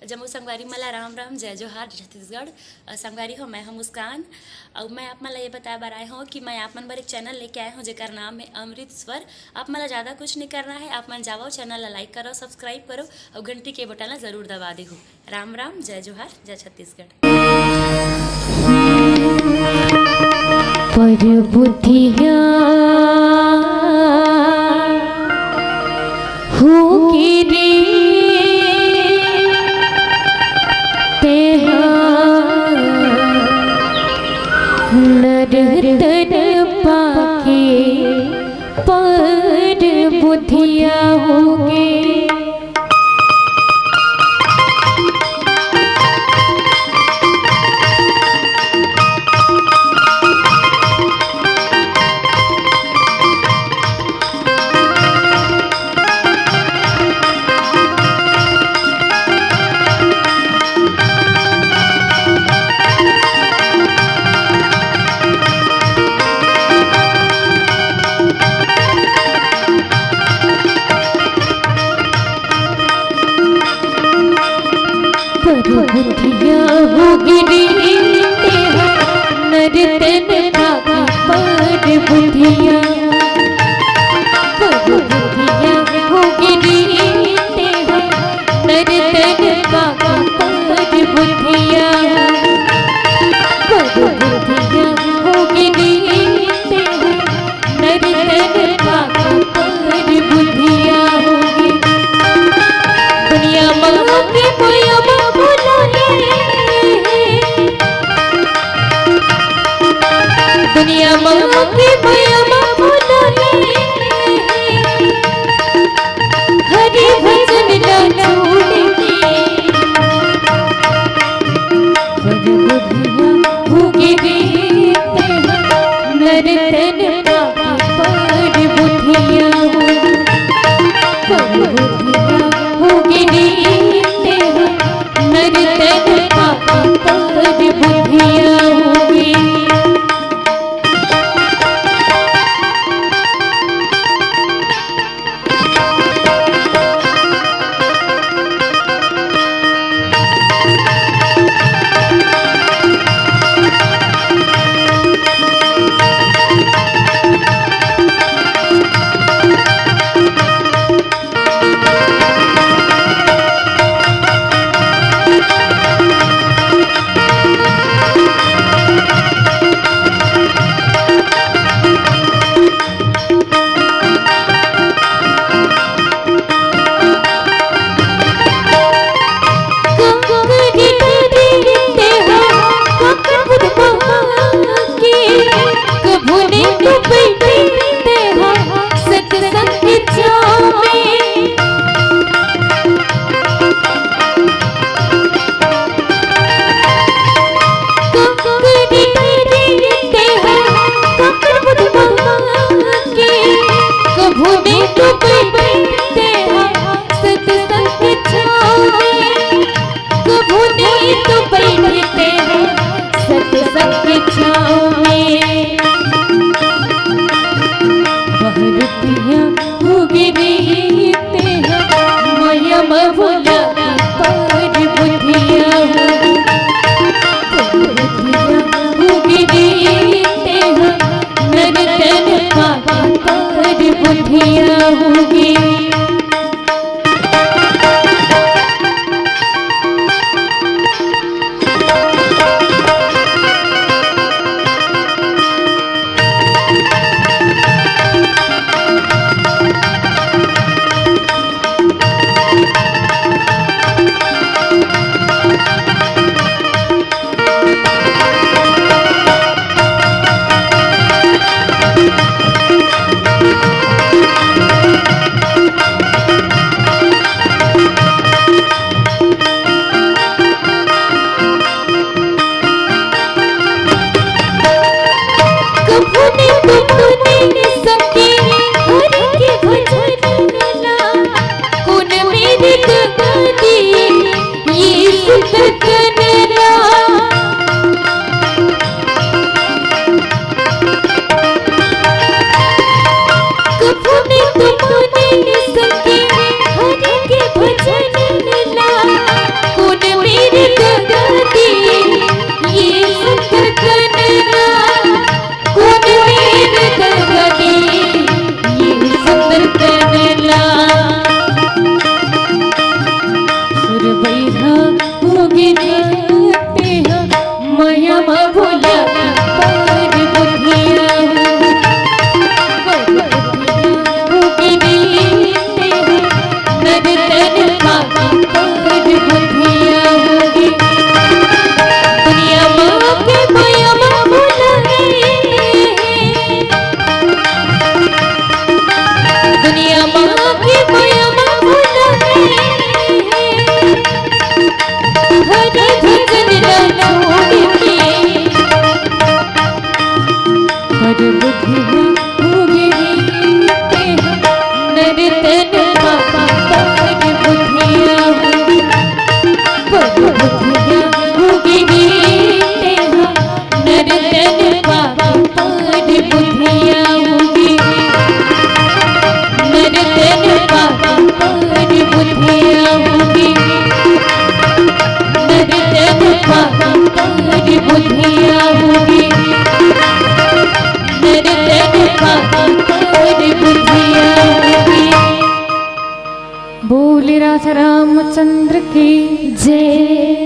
जम्मू संगवारी मला राम राम जय जोहार छत्तीसगढ़। संगवारी हो, मैं हूँ मुस्कान और मैं आप मला ये बताया बार आए हूँ कि मैं आप मन बर एक चैनल लेके आए हूँ जेकर नाम है अमृत स्वर। आप मला ज़्यादा कुछ नहीं करना है, आप मन जाओ चैनल ला लाइक करो, सब्सक्राइब करो और घंटी के बटन ला ज़रूर दबा दे हो। राम राम जय जोहार जय छत्तीसगढ़। पर बुद्धिया होगी रे नर पाके पर बुद्धिया होगे। बुद्धिया होगी रे नर तन पाके पर बुद्धिया, पर बुद्धिया होगी रे नर तन पाके पर बुद्धिया, पर बुद्धिया होगी रे नर तन पाके पर बुद्धिया होगी। दुनिया माँ के माया दुनिया माँ की माया दास रामचंद्र की जय।